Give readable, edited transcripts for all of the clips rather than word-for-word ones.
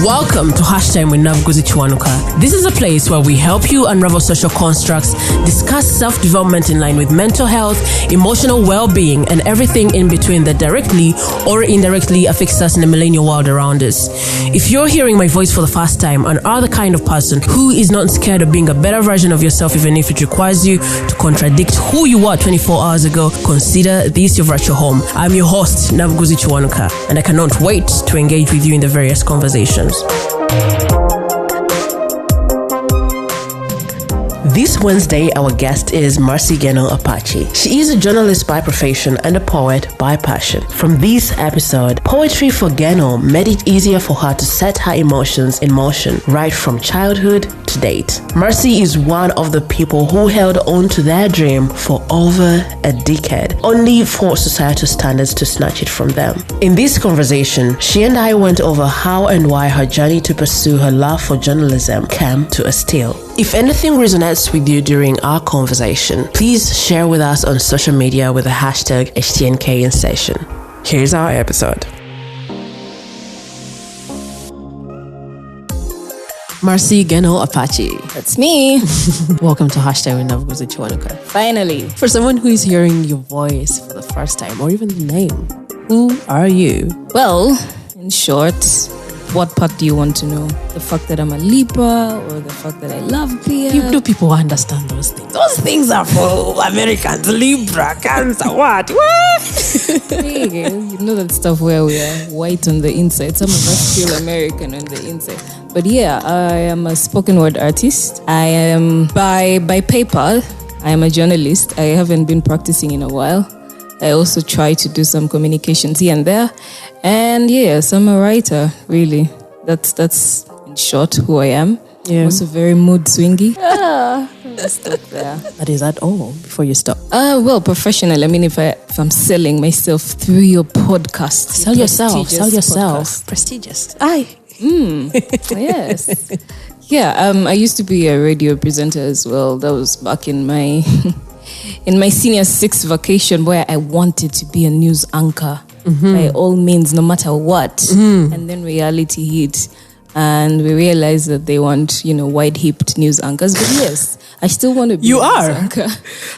Welcome to Hashtag with Navguzi Chwanuka. This is a place where we help you unravel social constructs, discuss self-development in line with mental health, emotional well-being, and everything in between that directly or indirectly affects us in the millennial world around us. If you're hearing my voice for the first time and are the kind of person who is not scared of being a better version of yourself even if it requires you to contradict who you were 24 hours ago, consider this your virtual home. I'm your host, Navguzi Chwanuka, and I cannot wait to engage with you in the various conversations. This Wednesday, our guest is Mercy Geno Apachi. She is a journalist by profession and a poet by passion. From this episode, poetry for Geno made it easier for her to set her emotions in motion right from childhood to date. Mercy is one of the people who held on to their dream for over a decade, only for societal standards to snatch it from them. In this conversation, she and I went over how and why her journey to pursue her love for journalism came to a still. If anything resonates with you during our conversation, please share with us on social media with the hashtag HTNK in session. Here's our episode. Mercy Geno Apachi. That's me. Welcome to Hashtag with Navguzi Chwanuka. Finally. For someone who is hearing your voice for the first time, or even the name, who are you? Well, in short, what part do you want to know? The fact that I'm a Libra or the fact that I love beer? Do people understand those things? Those things are for Americans. Libra, Cancer, what? Hey, you know that stuff where we are white on the inside. Some of us feel American on the inside. But yeah, I am a spoken word artist. I am by paper, I am a journalist. I haven't been practicing in a while. I also try to do some communications here and there. And yes, I'm a writer, really. That's in short who I am. Yeah. I'm also very mood swingy. Let's stop there. But is that all before you stop? Well, professional. I mean, if I'm selling myself through your podcast. Sell yourself. Podcast. Prestigious. Aye. Yes. Yeah, I used to be a radio presenter as well. That was back in my senior 6 vacation where I wanted to be a news anchor by all means, no matter what. And then reality hit and we realized that they want, wide-hipped news anchors. But yes, I still want to be a news anchor.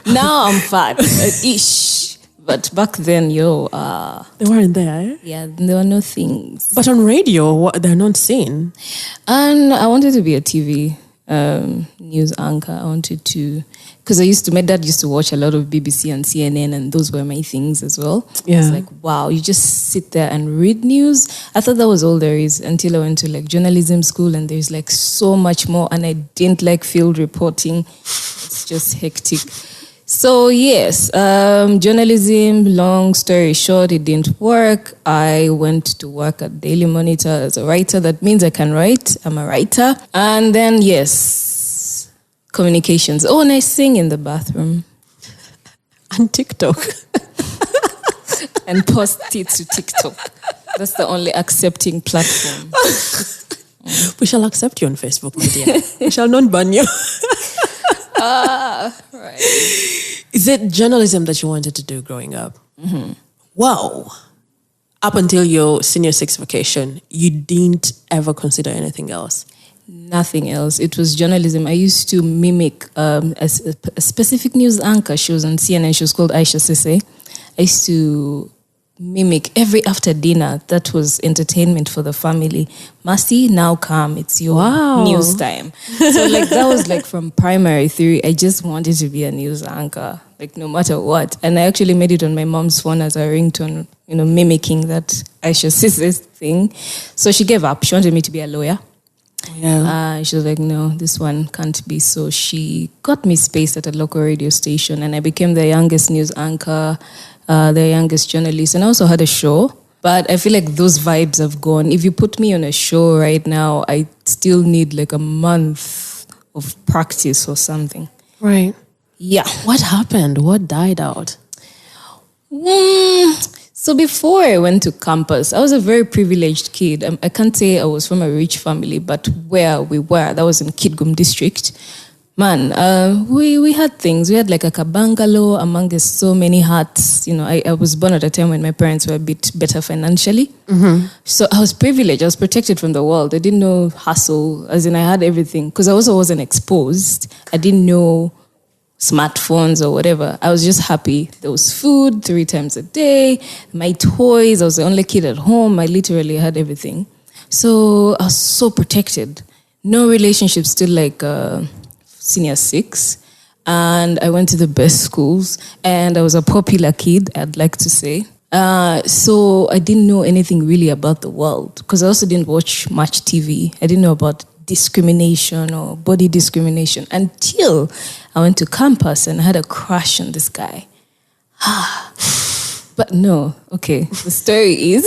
Now I'm fat, ish. But back then, they weren't there, eh? Yeah, there were no things. But on radio, they're not seen. And I wanted to be a TV news anchor. I wanted to, because my dad used to watch a lot of BBC and CNN, and those were my things as well. Yeah. It's like, wow, you just sit there and read news. I thought that was all there is until I went to journalism school, and there's so much more, and I didn't like field reporting. It's just hectic. So yes, journalism, long story short, it didn't work. I went to work at Daily Monitor as a writer. That means I can write. I'm a writer. And then, yes, communications. Oh, and I sing in the bathroom. And TikTok. And post it to TikTok. That's the only accepting platform. We shall accept you on Facebook, my dear. We shall not ban you. Right. Is it journalism that you wanted to do growing up? Mm-hmm. Wow. Up until your senior 6 vacation, you didn't ever consider anything else? Nothing else. It was journalism. I used to mimic a specific news anchor. She was on CNN. She was called Aisha Sese. I used to mimic every after dinner. That was entertainment for the family. Mercy, now come. It's your news time. So that was from primary 3. I just wanted to be a news anchor, no matter what. And I actually made it on my mom's phone as a ringtone, mimicking that Aisha Sis's thing. So she gave up. She wanted me to be a lawyer. Yeah. She was like, no, this one can't be. So she got me space at a local radio station, and I became the youngest news anchor, the youngest journalist, and I also had a show. But I feel like those vibes have gone. If you put me on a show right now, I still need a month of practice or something. Right. Yeah. What happened? What died out? So before I went to campus, I was a very privileged kid. I can't say I was from a rich family, but where we were, that was in Kitgum district. Man, we had things. We had like a kabangalo amongst so many huts. I was born at a time when my parents were a bit better financially. So I was privileged. I was protected from the world. I didn't know hustle, as in I had everything. Because I also wasn't exposed. I didn't know smartphones or whatever. I was just happy. There was food 3 times a day. My toys. I was the only kid at home. I literally had everything. So I was so protected. No relationships till like... senior 6, and I went to the best schools, and I was a popular kid, I'd like to say. So I didn't know anything really about the world, because I also didn't watch much TV. I didn't know about discrimination or body discrimination until I went to campus and I had a crush on this guy. But no, okay, the story is,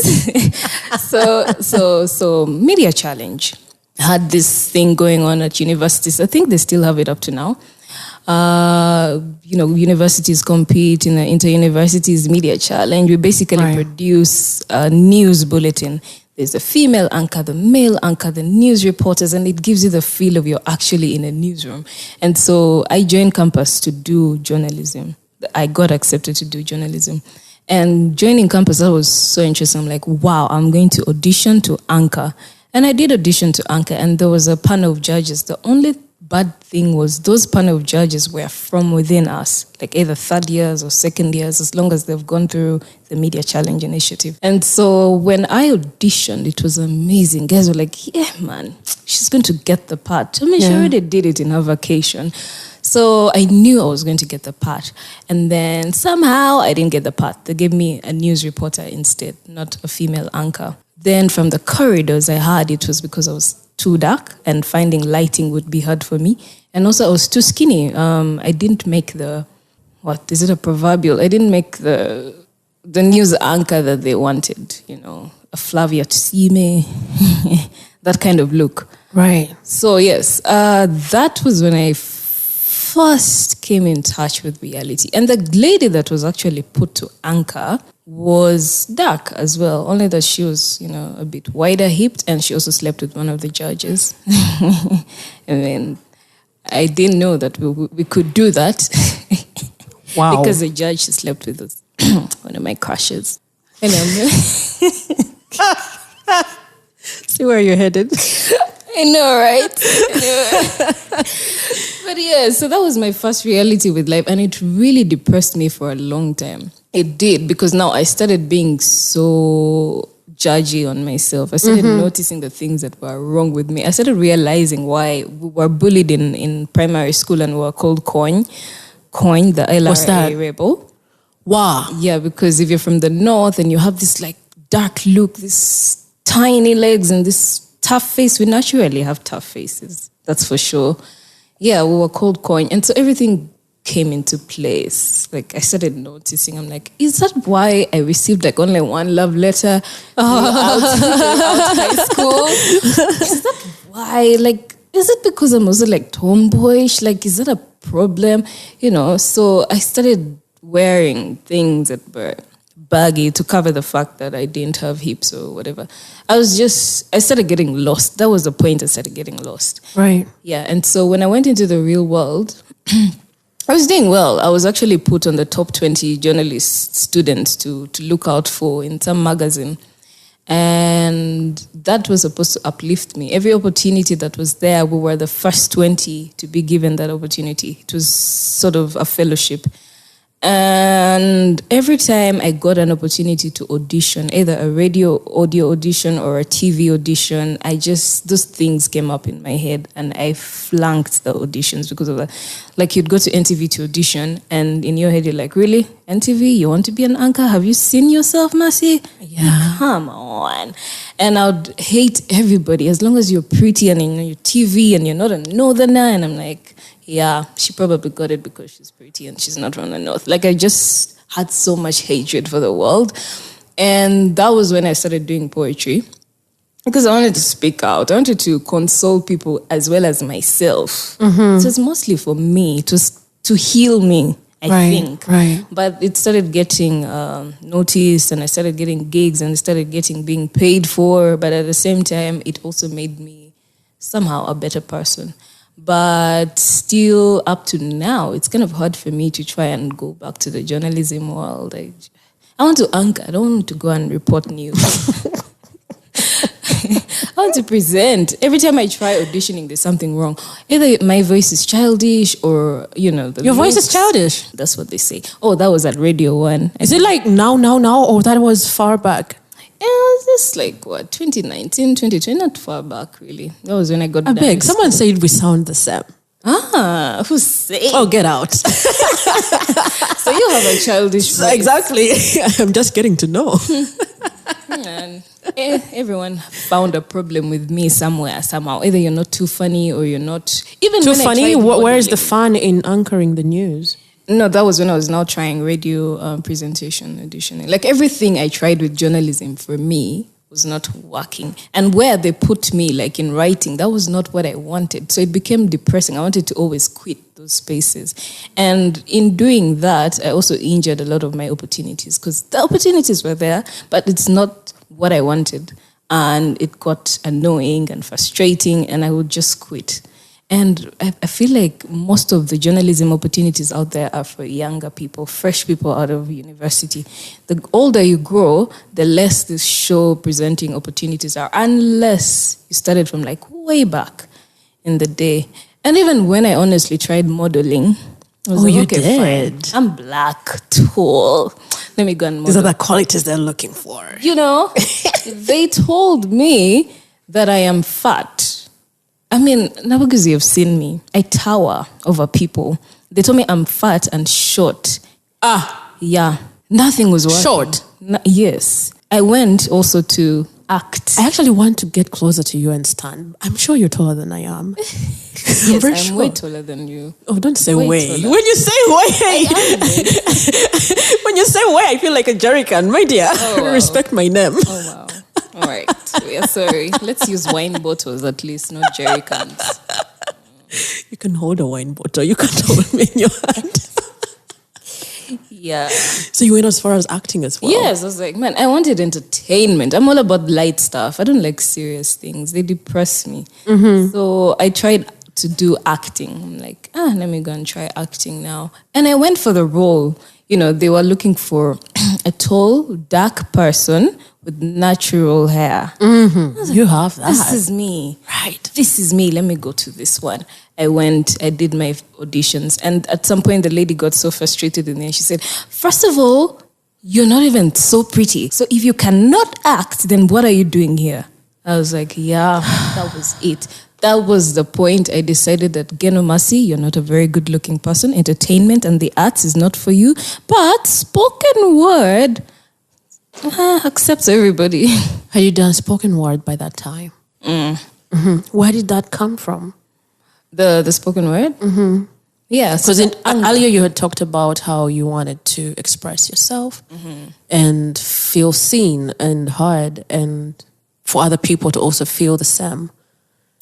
so media challenge. Had this thing going on at universities. I think they still have it up to now. Universities compete in the inter-universities media challenge. We basically produce a news bulletin. There's a female anchor, the male anchor, the news reporters, and it gives you the feel of you're actually in a newsroom. And so I joined campus to do journalism. I got accepted to do journalism. And joining campus, that was so interesting. I'm like, wow, I'm going to audition to anchor. And I did audition to anchor, and there was a panel of judges. The only bad thing was those panel of judges were from within us, like either third years or second years, as long as they've gone through the Media Challenge Initiative. And so when I auditioned, it was amazing. Guys were like, yeah, man, she's going to get the part. I mean, she already did it in her vacation. So I knew I was going to get the part. And then somehow I didn't get the part. They gave me a news reporter instead, not a female anchor. Then from the corridors I heard it was because I was too dark and finding lighting would be hard for me. And also I was too skinny. I didn't make I didn't make the news anchor that they wanted, a Flavia Tsime, that kind of look. Right. So yes, that was when I first came in touch with reality. And the lady that was actually put to anchor was dark as well, only that she was, a bit wider hipped, and she also slept with one of the judges. And then I didn't know that we could do that. Wow. Because the judge she slept with was one of my crushes. And see where you're headed. I know, right? But yeah, so that was my first reality with life, and it really depressed me for a long time. It did, because now I started being so judgy on myself. I started noticing the things that were wrong with me. I started realizing why we were bullied in primary school and we were called coin, the LRA rebel. Wow. Yeah, because if you're from the north and you have this like dark look, this tiny legs and this tough face, we naturally have tough faces. That's for sure. Yeah, we were called coin. And so everything came into place. Like I started noticing, I'm like, is that why I received like only one love letter throughout high school? Is that why? Like, is it because I'm also like tomboyish? Like, is that a problem? So I started wearing things that were baggy to cover the fact that I didn't have hips or whatever. I started getting lost. That was the point. I started getting lost. Right. Yeah. And so when I went into the real world, I was doing well. I was actually put on the top 20 journalist students to look out for in some magazine. And that was supposed to uplift me. Every opportunity that was there, we were the first 20 to be given that opportunity. It was sort of a fellowship. And every time I got an opportunity to audition, either a radio audio audition or a TV audition, those things came up in my head and I flunked the auditions because of that. Like you'd go to NTV to audition and in your head you're like, really? NTV, you want to be an anchor? Have you seen yourself, Mercy? Yeah. Come on. And I'd hate everybody as long as you're pretty and you're TV and you're not a northerner. And I'm like, yeah, she probably got it because she's pretty and she's not from the north. Like I just had so much hatred for the world. And that was when I started doing poetry because I wanted to speak out. I wanted to console people as well as myself. Mm-hmm. So it's mostly for me, to heal me, I think. Right. But it started getting noticed and I started getting gigs and I started being paid for. But at the same time, it also made me somehow a better person. But still, up to now, it's kind of hard for me to try and go back to the journalism world. I want to anchor. I don't want to go and report news. I want to present. Every time I try auditioning, there's something wrong. Either my voice is childish or, Your voice is childish? That's what they say. Oh, that was at Radio 1. Is it like now, or that was far back? It was just like, 2019, 2020, not far back, really. That was when I got I beg, someone said we sound the same. Who's saying? Oh, get out. So you have a childish voice. Exactly. I'm just getting to know. And everyone found a problem with me somewhere, somehow. Either you're not too funny or you're not... Even too funny? Where is the fun in anchoring the news? No, that was when I was now trying radio presentation, auditioning. Like everything I tried with journalism for me was not working. And where they put me, like in writing, that was not what I wanted. So it became depressing. I wanted to always quit those spaces. And in doing that, I also injured a lot of my opportunities because the opportunities were there, but it's not what I wanted. And it got annoying and frustrating, and I would just quit. And I feel like most of the journalism opportunities out there are for younger people, fresh people out of university. The older you grow, the less the show presenting opportunities are, unless you started from like way back in the day. And even when I honestly tried modeling, I was you did? Fine. I'm black, tall. Let me go and model. These are the qualities they're looking for. They told me that I am fat. I mean, now because you've seen me, I tower over people. They told me I'm fat and short. Yeah. Nothing was working. Short? Yes. I went also to act. I actually want to get closer to you and stand. I'm sure you're taller than I am. Yes, I'm way taller than you. Oh, don't say way. When you say way, when you say way, I feel like a jerry can. My dear, respect my name. Oh, wow. All right. We are sorry. Let's use wine bottles at least, not jerry cans. You can hold a wine bottle. You can't hold me in your hand. Yeah. So you went as far as acting as well? Yes. I was like, man, I wanted entertainment. I'm all about light stuff. I don't like serious things. They depress me. Mm-hmm. So I tried to do acting. I'm like, let me go and try acting now. And I went for the role. They were looking for a tall, dark person with natural hair. Mm-hmm. Like, you have that. This is me. Right. This is me. Let me go to this one. I did my auditions. And at some point, the lady got so frustrated with me. And she said, first of all, you're not even so pretty. So if you cannot act, then what are you doing here? I was like, yeah, that was it. That was the point. I decided that, Geno Mercy, you're not a very good-looking person. Entertainment and the arts is not for you. But spoken word accepts everybody. Had you done spoken word by that time? Mm-hmm. Where did that come from? The spoken word? Mm-hmm. Yeah. Because earlier you had talked about how you wanted to express yourself and feel seen and heard, and for other people to also feel the same.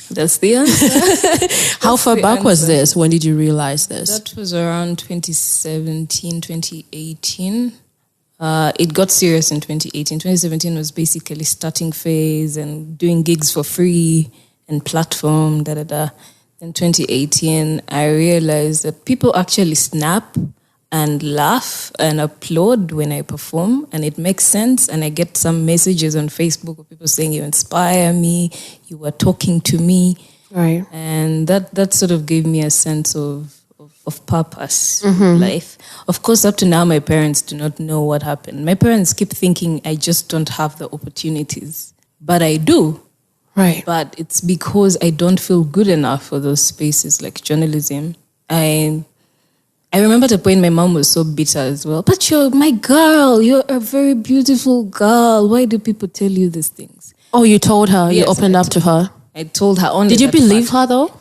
That's the answer. How far back was this? When did you realize this? That was around 2017, 2018. It got serious in 2018. 2017 was basically starting phase and doing gigs for free and platform, Then 2018, I realized that people actually snap and laugh and applaud when I perform, and it makes sense. And I get some messages on Facebook of people saying, you inspire me, you were talking to me. Right. And that sort of gave me a sense of purpose in life. Of course, up to now, my parents do not know what happened. My parents keep thinking I just don't have the opportunities. But I do. Right. But it's because I don't feel good enough for those spaces like journalism. I remember at a point my mom was so bitter as well. But you're my girl. You're a very beautiful girl. Why do people tell you these things? Oh, you told her. Yes, you opened up to her. I told her only. Did you believe her though?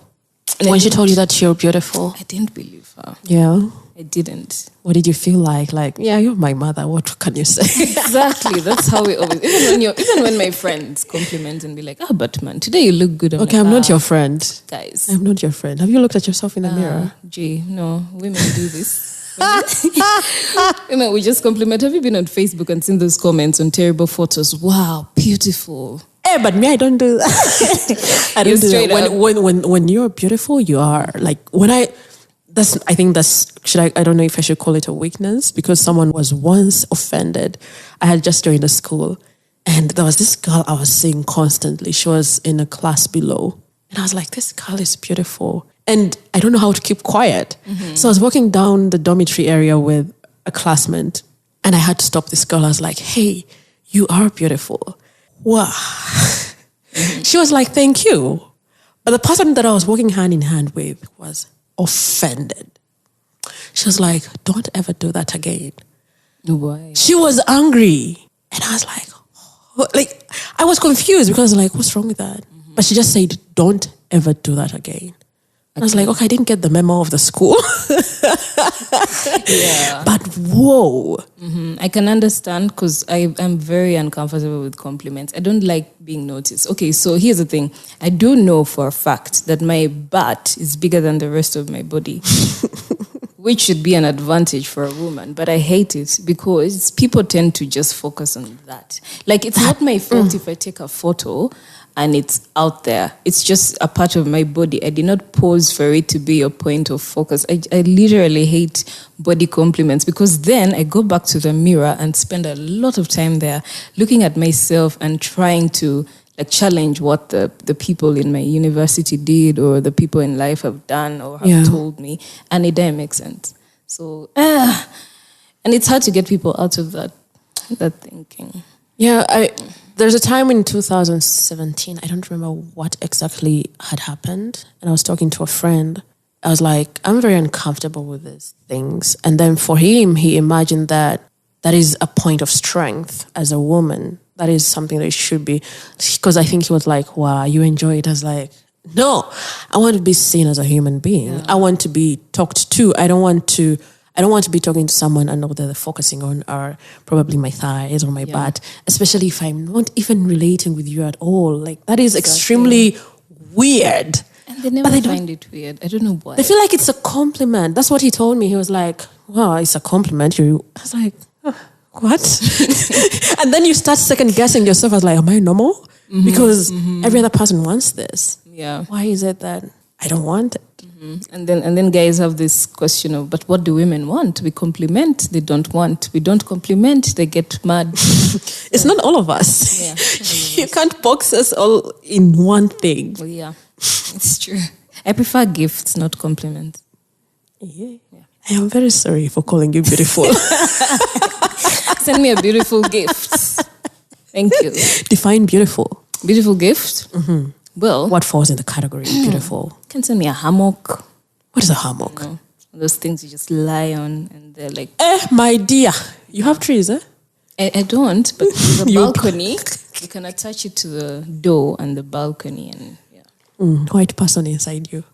When she told you that you're beautiful? I didn't believe her. Yeah? I didn't. What did you feel like? Like, yeah, you're my mother. What can you say? Exactly. That's how we always... Even when my friends compliment and be like, but man, today you look good. Okay, I'm not your friend. Guys. I'm not your friend. Have you looked at yourself in the mirror? Gee, no. Women do this. We just compliment. Have you been on Facebook and seen those comments on terrible photos? Wow, beautiful. but me, I don't do that. I don't do that. When you're beautiful, you are like, I don't know if I should call it a weakness, because someone was once offended. I had just joined the school, and there was this girl I was seeing constantly. She was in a class below, and I was like, this girl is beautiful. And I don't know how to keep quiet. So I was walking down the dormitory area with a classmate, and I had to stop this girl. I was like, hey, you are beautiful. Wow. She was like, thank you. But the person that I was walking hand in hand with was offended. She was like, don't ever do that again. Why? She was angry. And I was like, I was confused because I was like, what's wrong with that? But she just said, don't ever do that again. I was like, okay, I didn't get the memo of the school. Yeah. But whoa. I can understand, because I'm very uncomfortable with compliments. I don't like being noticed. Okay, so here's the thing. I do know for a fact that my butt is bigger than the rest of my body, which should be an advantage for a woman. But I hate it because people tend to just focus on that. Like, it's not my fault if I take a photo and it's out there. It's just a part of my body. I did not pose for it to be your point of focus. I literally hate body compliments, because then I go back to the mirror and spend a lot of time there looking at myself and trying to like challenge what the people in my university did, or the people in life have done or have told me. And it doesn't make sense. So, and it's hard to get people out of that thinking. Yeah, there's a time in 2017, I don't remember what exactly had happened, and I was talking to a friend. I was like, I'm very uncomfortable with these things. And then for him, he imagined that is a point of strength as a woman. That is something that it should be. Because I think he was like, wow, you enjoy it. I was like, no, I want to be seen as a human being. Yeah. I want to be talked to. I don't want to be talking to someone and know that they're focusing on are probably my thighs or my butt, especially if I'm not even relating with you at all. Like, that is extremely weird. And they never find it weird. I don't know why. They feel like it's a compliment. That's what he told me. He was like, wow, it's a compliment. I was like, what? And then you start second guessing yourself. I was like, am I normal? Because every other person wants this. Yeah. Why is it that I don't want it? And then guys have this question of, but what do women want? We compliment, they don't want. We don't compliment, they get mad. It's not all of us. Yeah, you can't box us all in one thing. Well, yeah, it's true. I prefer gifts, not compliments. Yeah. I am very sorry for calling you beautiful. Send me a beautiful gift. Thank you. Define beautiful. Beautiful gift? Well, what falls in the category of beautiful? You can send me a hammock. What is a hammock? You know, those things you just lie on and they're like... my dear. You have trees, eh? I don't, but there's a balcony. You can attach it to the door and the balcony, and white person inside you.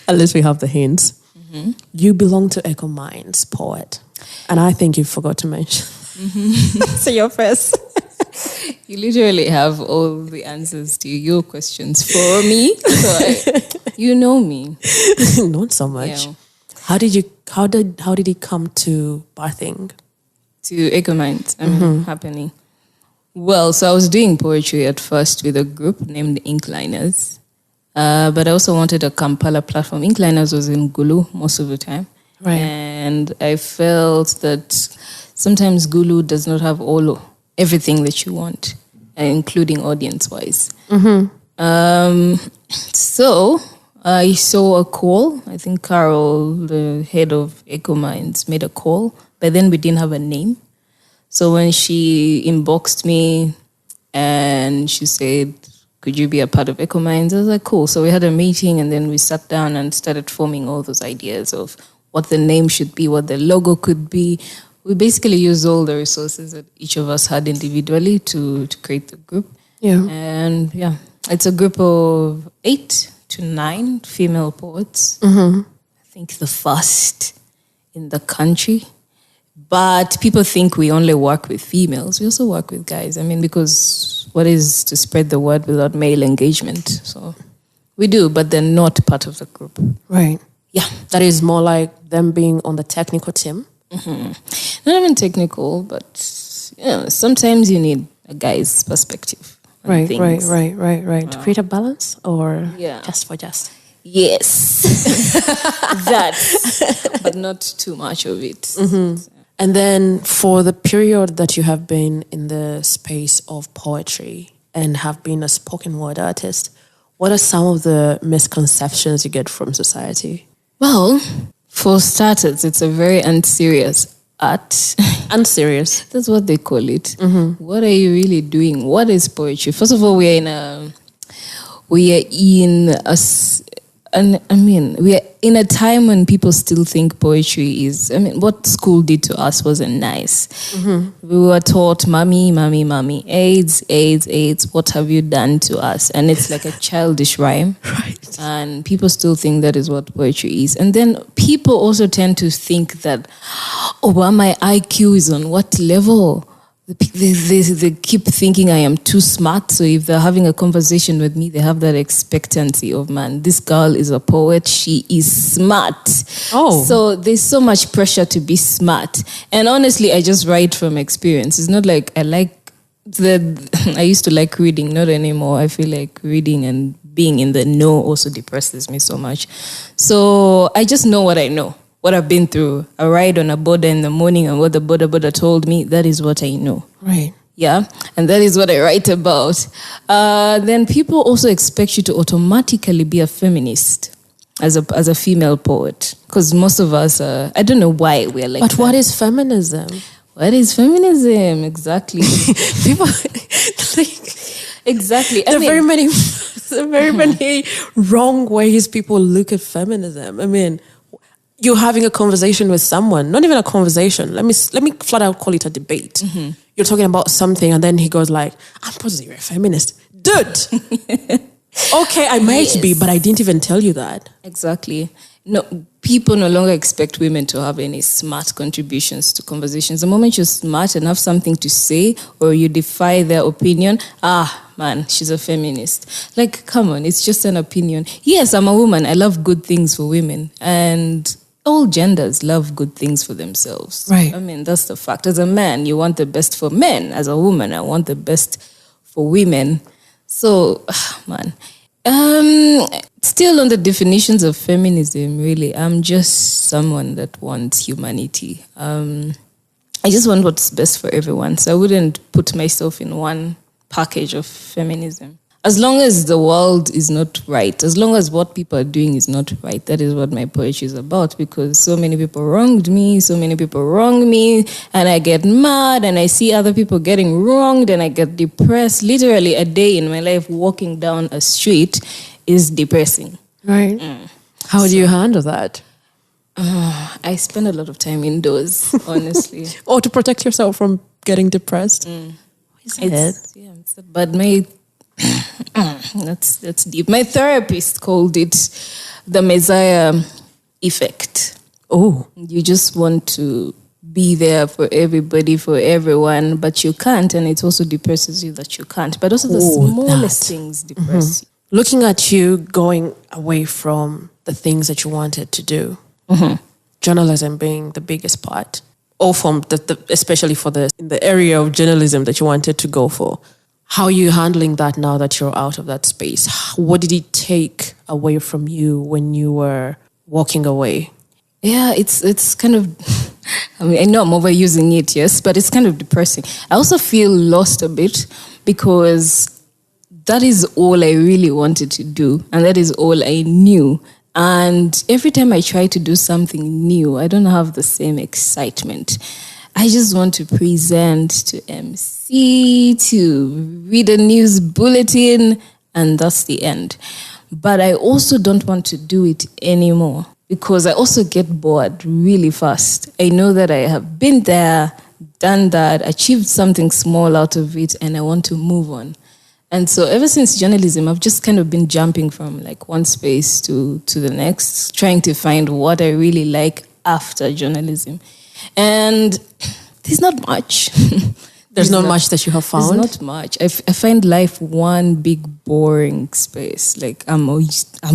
Unless we have the hints. You belong to Echo Minds, poet. And I think you forgot to mention. So you're first. You literally have all the answers to your questions for me. So you know me. Not so much. Yeah. How did it come to birthing? To Echo Minds, happening. Well, so I was doing poetry at first with a group named Inkliners. But I also wanted a Kampala platform. Inkliners was in Gulu most of the time. Right. And I felt that sometimes Gulu does not have everything that you want, including audience-wise. So I saw a call. I think Carol, the head of Echo Minds, made a call. But then we didn't have a name. So when she inboxed me and she said, could you be a part of Echo Minds? I was like, cool. So we had a meeting and then we sat down and started forming all those ideas of what the name should be, what the logo could be. We basically used all the resources that each of us had individually to create the group. Yeah. And it's a group of 8 to 9 female poets. I think the first in the country. But people think we only work with females. We also work with guys. I mean, because what is to spread the word without male engagement? So we do, but they're not part of the group. Right. Yeah. That is more like them being on the technical team. Not even technical, but sometimes you need a guy's perspective. Right. To create a balance or just for just. Yes, that, but not too much of it. Mm-hmm. And then for the period that you have been in the space of poetry and have been a spoken word artist, what are some of the misconceptions you get from society? Well, for starters, it's a very unserious art. Unserious? That's what they call it. Mm-hmm. What are you really doing? What is poetry? First of all, we are in a time when people still think poetry is, what school did to us wasn't nice. Mm-hmm. We were taught, mommy, AIDS, what have you done to us? And it's like a childish rhyme. Right. And people still think that is what poetry is. And then people also tend to think that, my IQ is on what level? They keep thinking I am too smart. So if they're having a conversation with me, they have that expectancy of, man, this girl is a poet. She is smart. Oh. So there's so much pressure to be smart. And honestly, I just write from experience. It's not like I used to like reading, not anymore. I feel like reading and being in the know also depresses me so much. So I just know what I know. What I've been through, a ride on a border in the morning and what the border told me, that is what I know. Right. Yeah. And that is what I write about. Then people also expect you to automatically be a feminist as a female poet. Because most of us, I don't know why we're like But that. what is feminism? What is feminism? Exactly. People... Exactly. There are very many wrong ways people look at feminism. You're having a conversation with someone, not even a conversation. Let me flat out call it a debate. Mm-hmm. You're talking about something and then he goes like, I'm positive you're a feminist. Dude! Okay, I might be, but I didn't even tell you that. Exactly. No, people no longer expect women to have any smart contributions to conversations. The moment you're smart and have something to say or you defy their opinion, man, she's a feminist. Like, come on, it's just an opinion. Yes, I'm a woman. I love good things for women. And all genders love good things for themselves. Right. That's the fact. As a man, you want the best for men. As a woman, I want the best for women. So, man. Still on the definitions of feminism, really, I'm just someone that wants humanity. I just want what's best for everyone. So I wouldn't put myself in one package of feminism. As long as the world is not right, as long as what people are doing is not right, that is what my poetry is about, because so many people wronged me, so many people wrong me, and I get mad, and I see other people getting wronged, and I get depressed. Literally, a day in my life walking down a street is depressing. Right. How do you handle that? I spend a lot of time indoors, honestly. Or to protect yourself from getting depressed? But that's deep. My therapist called it the Messiah effect. Oh. You just want to be there for everybody, for everyone, but you can't, and it also depresses you that you can't. But also the smallest things depress you. Looking at you going away from the things that you wanted to do, journalism being the biggest part, or from especially in the area of journalism that you wanted to go for. How are you handling that now that you're out of that space? What did it take away from you when you were walking away? Yeah, it's kind of, I know I'm overusing it, yes, but it's kind of depressing. I also feel lost a bit because that is all I really wanted to do, and that is all I knew. And every time I try to do something new, I don't have the same excitement. I just want to present, to MC, to read a news bulletin, and that's the end. But I also don't want to do it anymore because I also get bored really fast. I know that I have been there, done that, achieved something small out of it, and I want to move on. And so ever since journalism, I've just kind of been jumping from like one space to the next, trying to find what I really like after journalism. And there's not much. There's not much that you have found? There's not much. I find life one big boring space. Like I'm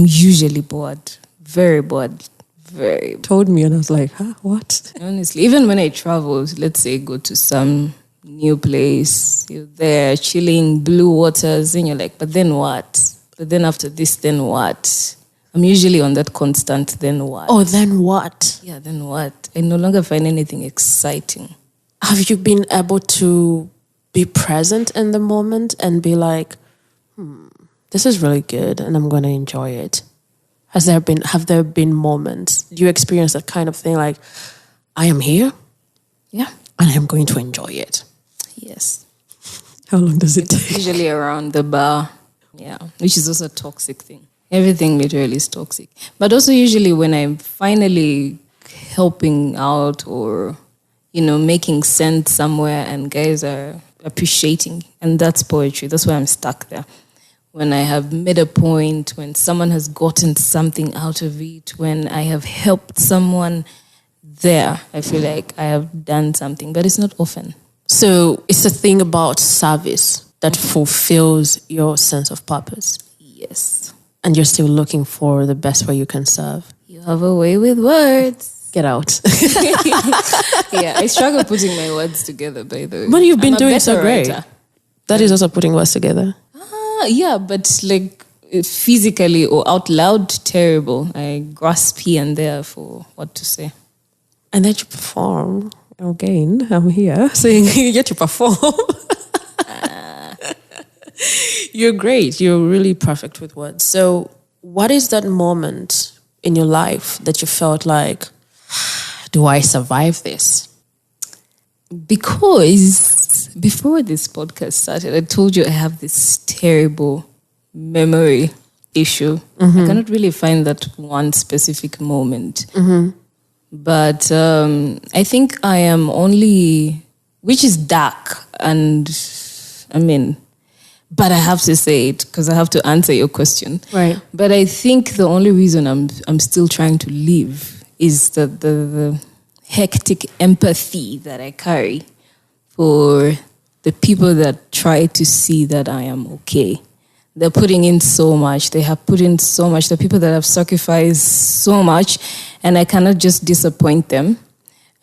usually bored, very bored, Very. Told me and I was like, huh, what? Honestly, even when I travel, let's say go to some new place, you're there chilling, blue waters, and you're like, but then what? But then after this, then what? I'm usually on that constant, then what? Oh, then what? Yeah, then what? I no longer find anything exciting. Have you been able to be present in the moment and be like, this is really good and I'm going to enjoy it? Have there been moments? Do you experience that kind of thing? Like, I am here. Yeah. And I'm going to enjoy it. Yes. How long does it take? Usually around the bar. Yeah. Which is also a toxic thing. Everything literally is toxic. But also usually when I'm finally helping out or, making sense somewhere and guys are appreciating. And that's poetry. That's why I'm stuck there. When I have made a point, when someone has gotten something out of it, when I have helped someone there, I feel like I have done something, but it's not often. So it's a thing about service that fulfills your sense of purpose. Yes. And you're still looking for the best way you can serve. You have a way with words. Get out. Yeah, I struggle putting my words together, by the way. But you've been doing so great. Writer. That is also putting words together. Yeah, but like physically or out loud, terrible. I grasp here and there for what to say. And then you perform. Again, I'm here saying you get to perform. You're great. You're really perfect with words. So what is that moment in your life that you felt like, do I survive this? Because before this podcast started, I told you I have this terrible memory issue. I cannot really find that one specific moment. But I think I am only, which is dark. And but I have to say it because I have to answer your question. Right. But I think the only reason I'm still trying to live is that the hectic empathy that I carry for the people that try to see that I am okay. They're putting in so much. They have put in so much. The people that have sacrificed so much, and I cannot just disappoint them.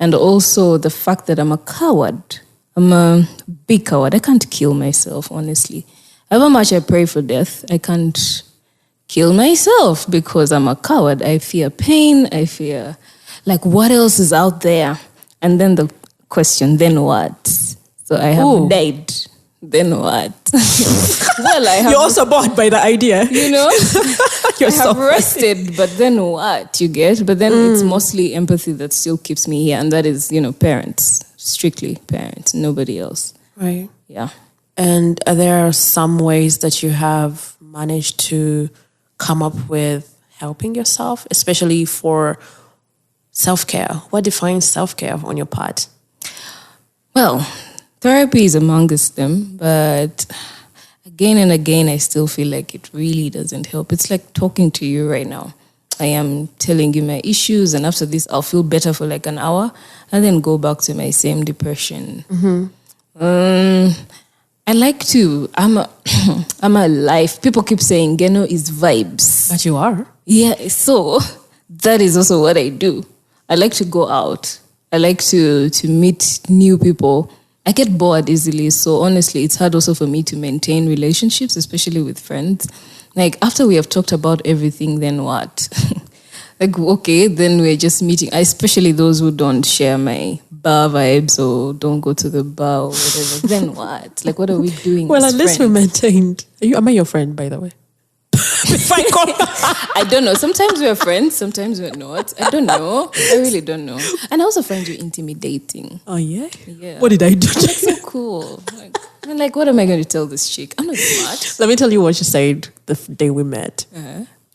And also the fact that I'm a coward. I'm a big coward. I can't kill myself, honestly. However much I pray for death, I can't kill myself because I'm a coward. I fear pain. I fear, like, what else is out there? And then the question, then what? So I have died. Then what? Well, I have... You're also bored by the idea. I have rested, but then what? You get? But then it's mostly empathy that still keeps me here. And that is, parents. Strictly parents. Nobody else. Right. Yeah. And are there some ways that you have managed to come up with helping yourself, especially for self-care? What defines self-care on your part? Well, therapy is amongst them, but again and again, I still feel like it really doesn't help. It's like talking to you right now. I am telling you my issues, and after this, I'll feel better for like an hour, and then go back to my same depression. I like to. I'm a life. People keep saying Geno is vibes, But you are. yeah. So that is also what I do. I like to go out. I like to meet new people. I get bored easily, so honestly, it's hard also for me to maintain relationships, especially with friends. Like, after we have talked about everything, then what? Like, okay, then we're just meeting, especially those who don't share my bar vibes or don't go to the bar or whatever. Then what? Like, what are we doing Well, as at least we friends? maintained. Am I your friend, by the way? If I call I don't know. Sometimes we're friends, sometimes we're not. I don't know. I really don't know. And I also find you intimidating. Oh, yeah? Yeah. What did I do? That's so cool. Like, what am I going to tell this chick? I'm not smart. Let me tell you what she said the day we met.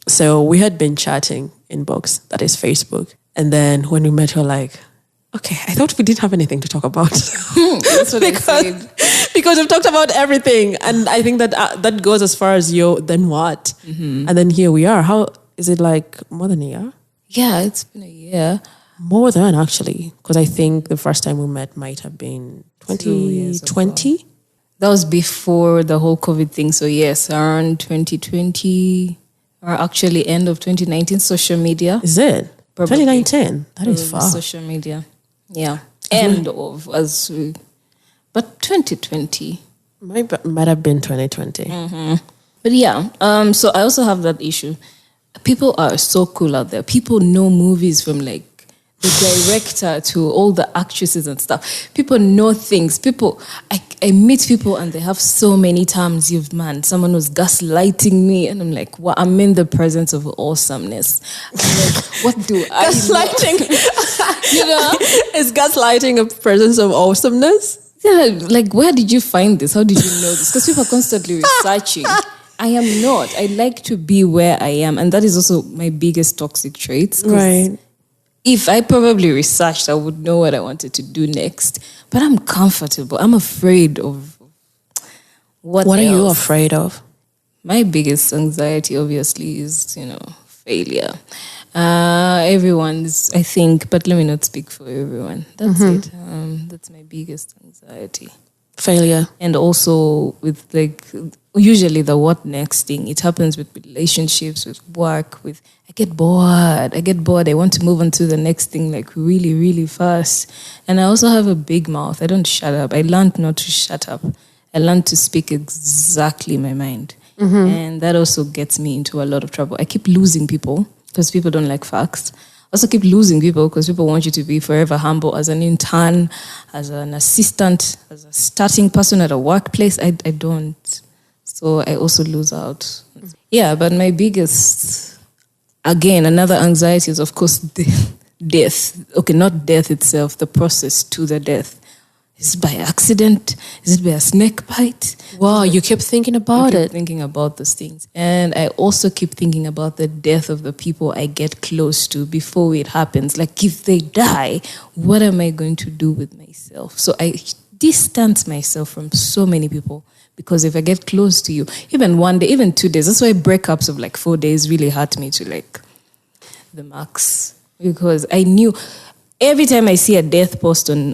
So we had been chatting inbox, that is Facebook. And then when we met, we were like, okay, I thought we didn't have anything to talk about. That's what I said. Because we've talked about everything. And I think that that goes as far as then what? And then here we are. How is it, like more than a year? Yeah, it's been a year. More than, actually. Because I think the first time we met might have been 2020. That was before the whole COVID thing. So yes, around 2020 or actually end of 2019, social media. Is it? Probably. 2019? That is far. Social media. Yeah. End of, but 2020. Might have been 2020. But yeah, so I also have that issue. People are so cool out there. People know movies from like the director to all the actresses and stuff. People know things. I meet people and they have so many terms. Someone was gaslighting me, and I'm like, well, I'm in the presence of awesomeness. I'm like, what do I Gaslighting? know? Is gaslighting a presence of awesomeness? Yeah, like, where did you find this? How did you know this? Because people are constantly researching. I am not. I like to be where I am. And that is also my biggest toxic trait. Right. If I probably researched, I would know what I wanted to do next. But I'm comfortable. I'm afraid of what are else? you afraid of? My biggest anxiety, obviously, is, failure. Everyone's, I think, but let me not speak for everyone. That's it. That's my biggest anxiety. Failure. And also with usually the what next thing. It happens with relationships, with work, I get bored. I want to move on to the next thing like really, really fast. And I also have a big mouth. I don't shut up. I learned not to shut up. I learned to speak exactly my mind. And that also gets me into a lot of trouble. I keep losing people because people don't like facts. I also keep losing people because people want you to be forever humble as an intern, as an assistant, as a starting person at a workplace. I don't. So I also lose out. Yeah, but my biggest, again, another anxiety is, of course, death. Okay, not death itself, the process to the death. Is it by accident? Is it by a snake bite? Wow, you keep thinking about it. Thinking about those things. And I also keep thinking about the death of the people I get close to before it happens. Like, if they die, what am I going to do with myself? So I distance myself from so many people. Because if I get close to you, even one day, even 2 days, that's why breakups of like 4 days really hurt me to like the max. Because I knew every time I see a death post on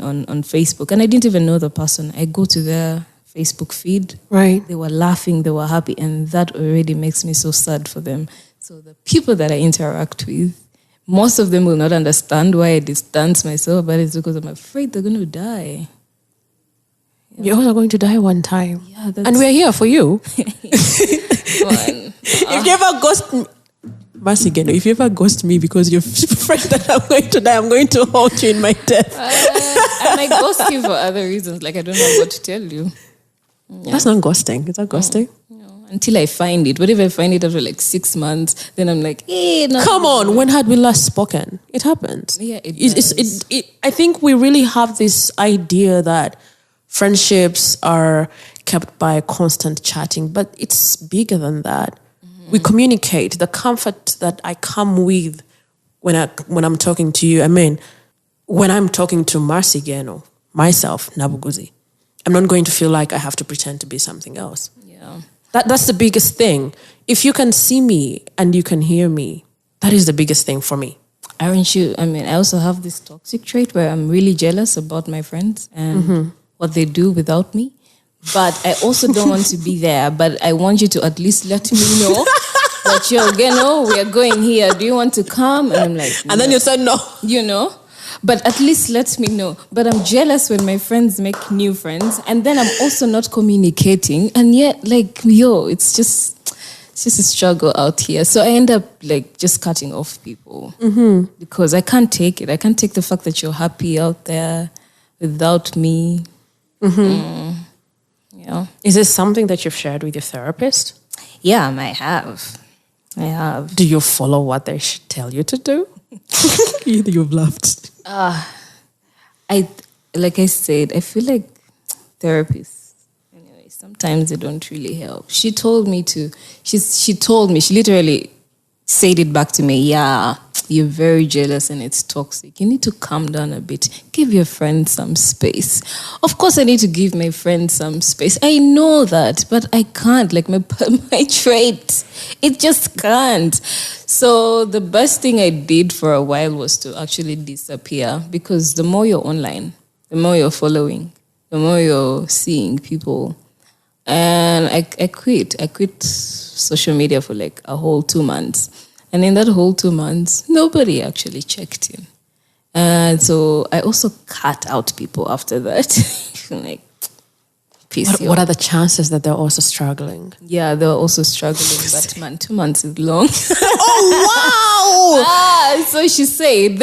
Facebook, and I didn't even know the person, I go to their Facebook feed. Right. They were laughing, they were happy, and that already makes me so sad for them. So the people that I interact with, most of them will not understand why I distance myself, but it's because I'm afraid they're going to die. You're also going to die one time. Yeah, and we're here for you. If you ever ghost me, Mercy Geno, if you ever ghost me because you're afraid that I'm going to die, I'm going to haunt you in my death. And I ghost you for other reasons. Like, I don't know what to tell you. Yeah. That's not ghosting. Is that ghosting? No. Until I find it. What if I find it after like 6 months? Then I'm like, no. Come on. When had we last spoken? It happens. Yeah, it does. I think we really have this idea that friendships are kept by constant chatting, but it's bigger than that. We communicate. The comfort that I come with when I'm talking to you. I mean, when I'm talking to Mercy Geno, myself, Nabuguzi, I'm not going to feel like I have to pretend to be something else. Yeah. That's the biggest thing. If you can see me and you can hear me, that is the biggest thing for me. Aren't you? I mean, I also have this toxic trait where I'm really jealous about my friends and what they do without me. But I also don't want to be there. But I want you to at least let me know that we are going here. Do you want to come? And I'm like, no. And then you said no. But at least let me know. But I'm jealous when my friends make new friends. And then I'm also not communicating. And yet, like, it's just a struggle out here. So I end up like just cutting off people because I can't take it. I can't take the fact that you're happy out there without me. Yeah. Is this something that you've shared with your therapist? Yeah, I have. Do you follow what they should tell you to do? You've laughed. Like I said, I feel like therapists, anyway, sometimes they don't really help. She literally said it back to me. Yeah, you're very jealous and it's toxic. You need to calm down a bit. Give your friend some space. Of course, I need to give my friend some space. I know that, but I can't. Like my trait, it just can't. So the best thing I did for a while was to actually disappear, because the more you're online, the more you're following, the more you're seeing people. And I quit. I quit social media for like a whole 2 months. And in that whole 2 months, nobody actually checked in. And so I also cut out people after that. Like, peace. What are the chances that they're also struggling? Yeah, they're also struggling. But man, 2 months is long. Oh, wow! So she said,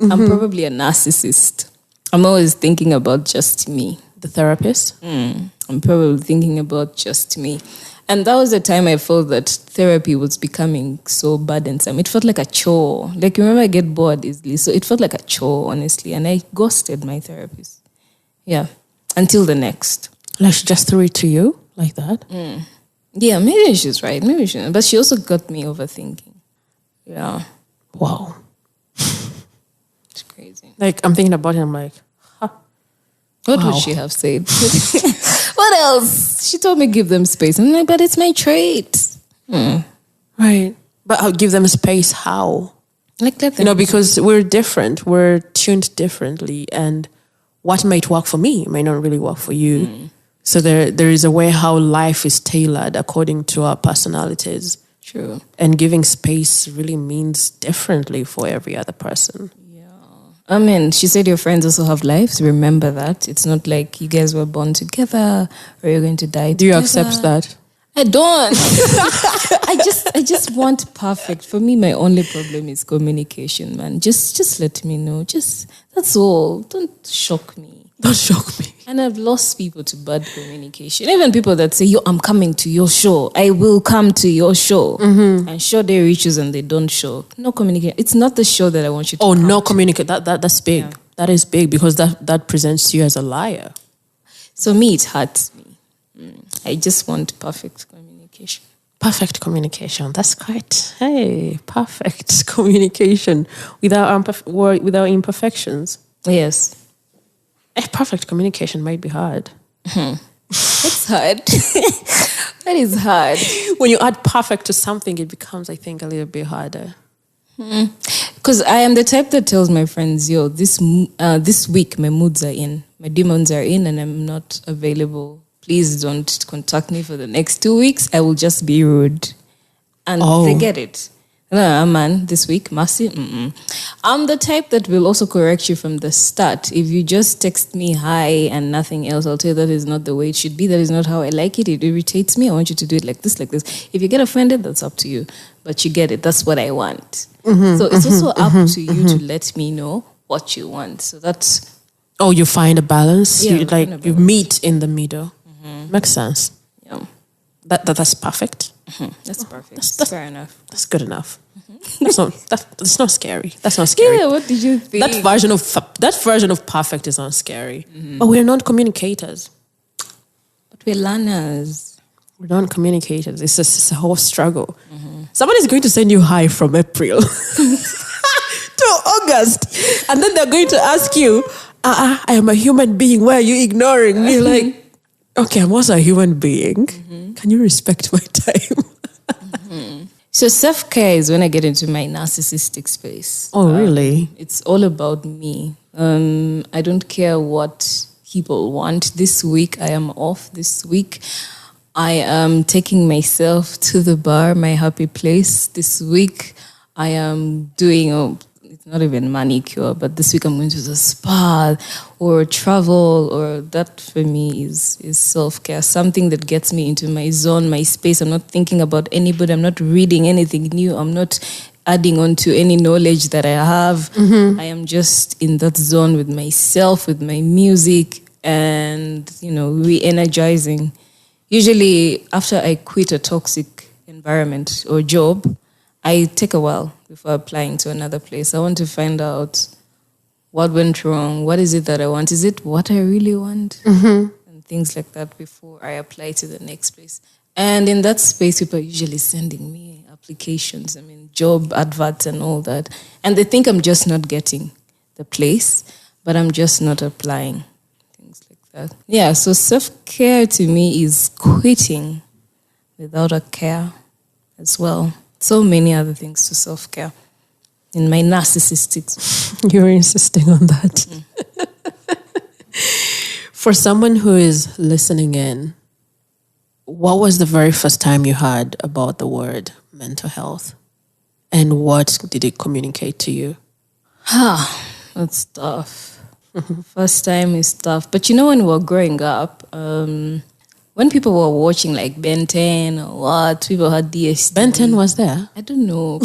I'm probably a narcissist. I'm always thinking about just me. The therapist? I'm probably thinking about just me. And that was the time I felt that therapy was becoming so burdensome. It felt like a chore. Like, remember, I get bored easily. So it felt like a chore, honestly. And I ghosted my therapist. Yeah. Until the next. Like she just threw it to you like that? Yeah, maybe she's right. Maybe she, but she also got me overthinking. Yeah. Wow. It's crazy. Like, I'm thinking about it, I'm like, What would she have said? What else? She told me give them space. I'm like, but it's my trait. Right. But I'll give them space. How? Like, let them. Because we're different. We're tuned differently. And what might work for me might not really work for you. So there is a way how life is tailored according to our personalities. True. And giving space really means differently for every other person. I mean, she said your friends also have lives. Remember that. It's not like you guys were born together or you're going to die together. Do you accept that? I don't. I just want perfect. For me, my only problem is communication, man. Just let me know. That's all. Don't shock me. Don't shock me. And I've lost people to bad communication. Even people that say, yo, I'm coming to your show. I will come to your show. And show their issues and they don't show. No communication. It's not the show that I want you to come no to. communicate. That's big. Yeah. That is big because that presents you as a liar. So me, it hurts me. I just want perfect communication. Perfect communication. That's quite, perfect communication without imperfections. Yes. Perfect communication might be hard. It's hard. That is hard. When you add perfect to something, it becomes, I think, a little bit harder. Because I am the type that tells my friends, yo, this week my moods are in, my demons are in, and I'm not available. Please don't contact me for the next 2 weeks. I will just be rude. And they get it. No, man, this week, Mercy, I'm the type that will also correct you from the start. If you just text me hi and nothing else, I'll tell you that is not the way it should be. That is not how I like it. It irritates me. I want you to do it like this, like this. If you get offended, that's up to you. But you get it. That's what I want. So it's also up to you to let me know what you want. So that's... Oh, you find a balance? Yeah, you meet in the middle. Makes sense. Yeah. That's perfect. That's perfect. That's fair enough. That's good enough. That's not scary. That's not scary. Yeah, what did you think? That version of perfect is not scary. But we're not communicators. But we're learners. We're not communicators. It's a whole struggle. Somebody's going to send you hi from April to August, and then they're going to ask you, I am a human being. Why are you ignoring me? Like, okay, I'm also a human being. Can you respect my time? So self-care is when I get into my narcissistic space. Oh, really? It's all about me. I don't care what people want. This week, I am off. This week, I am taking myself to the bar, my happy place. This week, I am doing... it's not even manicure, but this week I'm going to the spa or travel, or that for me is self-care, something that gets me into my zone, my space. I'm not thinking about anybody. I'm not reading anything new. I'm not adding on to any knowledge that I have. I am just in that zone with myself, with my music, and, re-energizing. Usually after I quit a toxic environment or job, I take a while before applying to another place. I want to find out what went wrong. What is it that I want? Is it what I really want? And things like that before I apply to the next place. And in that space, people are usually sending me applications. I mean, job adverts and all that. And they think I'm just not getting the place, but I'm just not applying. Things like that. Yeah, so self-care to me is quitting without a care as well. So many other things to self-care. In my narcissistic... You're insisting on that. For someone who is listening in, what was the very first time you heard about the word mental health? And what did it communicate to you? That's tough. First time is tough. But you know, when we were growing up, when people were watching like Ben 10 or what, people had DSTV. Ben 10 was there? I don't know.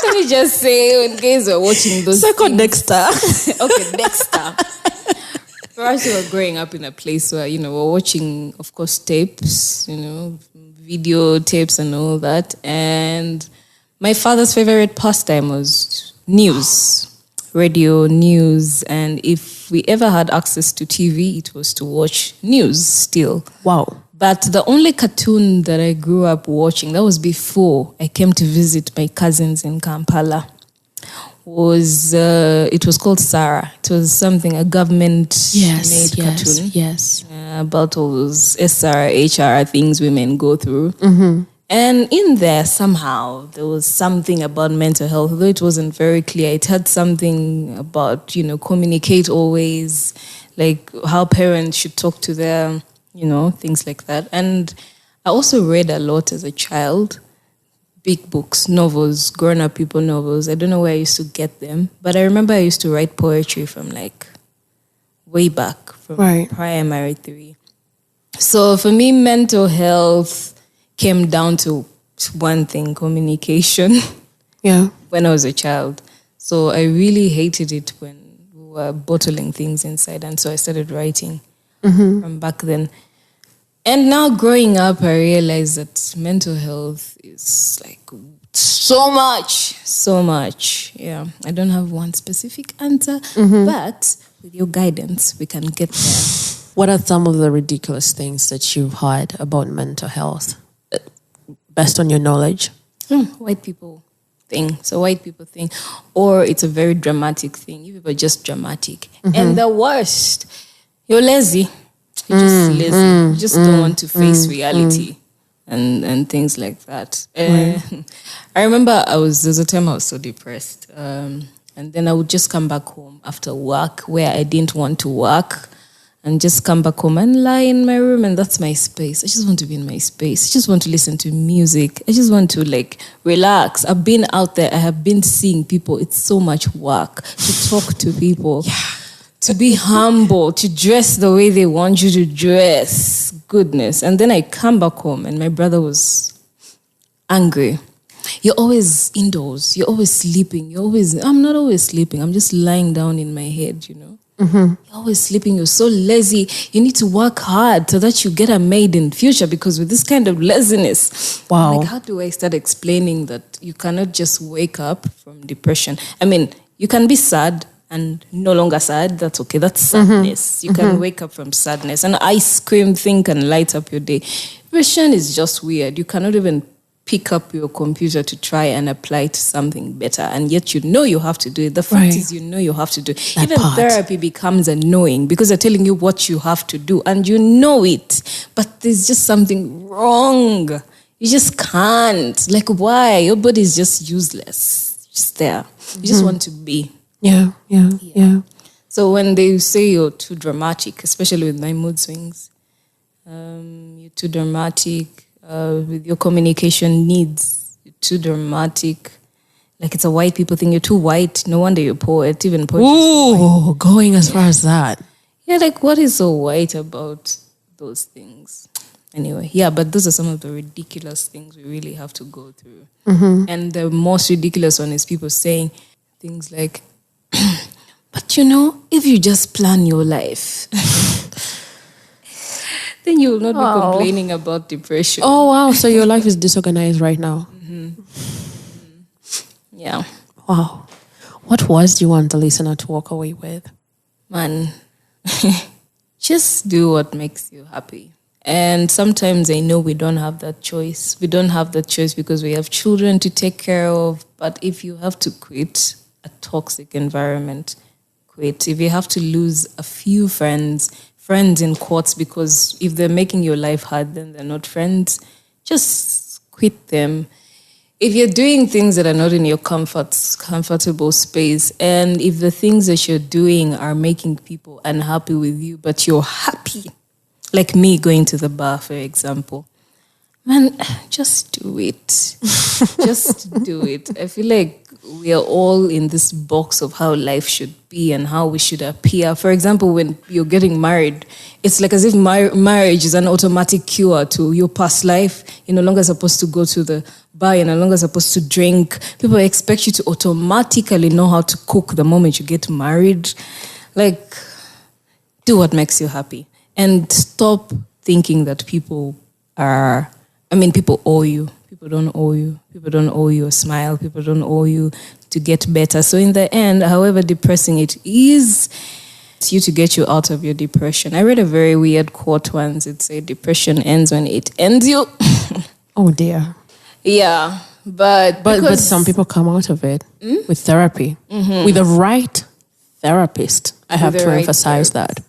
Let me just say, when guys were watching those Second Dexter. Okay, Dexter. For us, we were growing up in a place where, we're watching, of course, tapes, video tapes and all that. And my father's favorite pastime was news, radio, news. And if we ever had access to TV, it was to watch news still. Wow. But the only cartoon that I grew up watching, that was before I came to visit my cousins in Kampala, it was called Sarah. It was a government-made cartoon. Yes. About all those SR, HR things women go through. Mm-hmm. And in there, somehow, there was something about mental health, though it wasn't very clear. It had something about, communicate always, like how parents should talk to them, things like that. And I also read a lot as a child, big books, novels, grown-up people novels. I don't know where I used to get them, but I remember I used to write poetry from way back, from primary 3. So for me, mental health came down to one thing, communication. Yeah. When I was a child. So I really hated it when we were bottling things inside. And so I started writing from back then. And now growing up, I realized that mental health is so much. Yeah. I don't have one specific answer, but with your guidance, we can get there. What are some of the ridiculous things that you've heard about mental health, based on your knowledge? White people thing. So white people think, or it's a very dramatic thing. You people are just dramatic. And the worst, you're lazy. You're just lazy. You just don't want to face reality and things like that. I remember there was a time I was so depressed. And then I would just come back home after work where I didn't want to work and just come back home and lie in my room, and that's my space. I just want to be in my space. I just want to listen to music. I just want to relax. I've been out there. I have been seeing people. It's so much work to talk to people. Yeah. To be humble, to dress the way they want you to dress. Goodness. And then I come back home and my brother was angry. You're always indoors. You're always sleeping. I'm not always sleeping. I'm just lying down in my head, You're always sleeping. You're so lazy. You need to work hard so that you get a maid in future, because with this kind of laziness, wow. How do I start explaining that you cannot just wake up from depression? I mean, you can be sad and no longer sad. That's okay. That's sadness. You can wake up from sadness. An ice cream thing can light up your day. Depression is just weird. You cannot even pick up your computer to try and apply to something better, and yet you have to do it. The fact is you have to do it. Even therapy becomes annoying because they're telling you what you have to do and you know it, but there's just something wrong. You just can't. Why? Your body is just useless. Just there. You just want to be. Yeah. So when they say you're too dramatic, especially with my mood swings, you're too dramatic, with your communication needs, you're too dramatic. It's a white people thing. You're too white. No wonder you're poet. Even poetry. Ooh, going as far as that. Yeah, what is so white about those things? Anyway, yeah, but those are some of the ridiculous things we really have to go through. And the most ridiculous one is people saying things like, but if you just plan your life, then you will not be complaining about depression. Oh, wow. So your life is disorganized right now. Yeah. Wow. What words do you want the listener to walk away with? Man, just do what makes you happy. And sometimes I know we don't have that choice. We don't have that choice because we have children to take care of. But if you have to quit a toxic environment, quit. If you have to lose a few friends in quotes, because if they're making your life hard, then they're not friends, just quit them. If you're doing things that are not in your comfortable space, and if the things that you're doing are making people unhappy with you, but you're happy, like me going to the bar, for example, Man, just do it. Just do it. I feel like we are all in this box of how life should be and how we should appear. For example, when you're getting married, it's like as if marriage is an automatic cure to your past life. You're no longer supposed to go to the bar. You're no longer supposed to drink. People expect you to automatically know how to cook the moment you get married. Like, do what makes you happy. And stop thinking that people owe you. People don't owe you. People don't owe you a smile. People don't owe you to get better. So in the end, however depressing it is, it's you to get you out of your depression. I read a very weird quote once. It said, depression ends when it ends you. Oh dear. Yeah. But some people come out of it with therapy. Mm-hmm. With the right therapist. I have to emphasize that.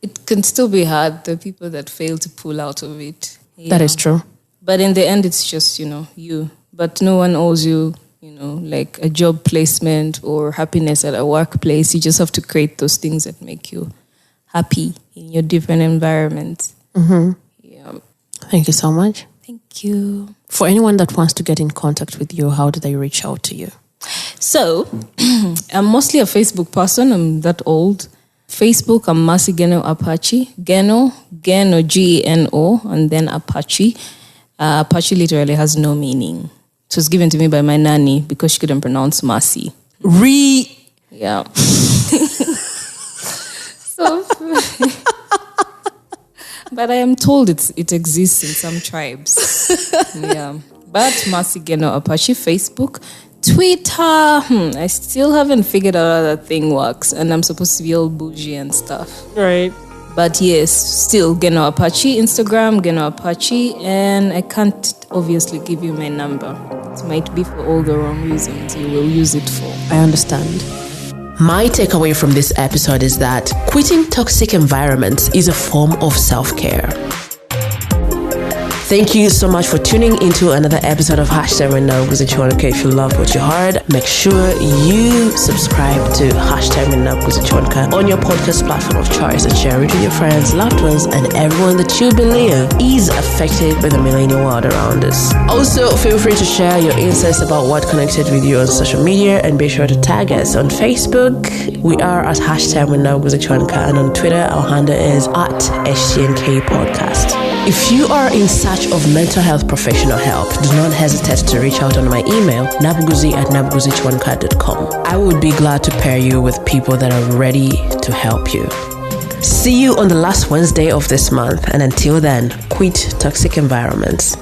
It can still be hard, the people that fail to pull out of it. Yeah. That is true. But in the end, it's just, you. But no one owes you, like a job placement or happiness at a workplace. You just have to create those things that make you happy in your different environments. Mm-hmm. Yeah. Thank you so much. Thank you. For anyone that wants to get in contact with you, how do they reach out to you? So, I'm mostly a Facebook person. I'm that old. Facebook, I'm Mercy Geno Apachi. Geno, Geno, and then Apachi. Apache literally has no meaning. It was given to me by my nanny because she couldn't pronounce Mercy. Yeah. So, but I am told it exists in some tribes. Yeah. But Mercy Geno Apache, Facebook. Twitter, I still haven't figured out how that thing works, and I'm supposed to be all bougie and stuff. Right. But yes, still Geno Apachi, Instagram, Geno Apachi, and I can't obviously give you my number. It might be for all the wrong reasons you will use it for. I understand. My takeaway from this episode is that quitting toxic environments is a form of self-care. Thank you so much for tuning into another episode of Hashtag Rennabuzichwanka. If you loved what you heard, make sure you subscribe to Hashtag Rennabuzichwanka on your podcast platform of choice and share it with your friends, loved ones, and everyone that you believe is affected by the millennial world around us. Also, feel free to share your insights about what connected with you on social media and be sure to tag us on Facebook. We are at Hashtag Rennabuzichwanka, and on Twitter, our handle is at HTNK Podcast. If you are in search of mental health professional help, do not hesitate to reach out on my email, nabuguzi@nabuguzichwanka.com. I would be glad to pair you with people that are ready to help you. See you on the last Wednesday of this month, and until then, quit toxic environments.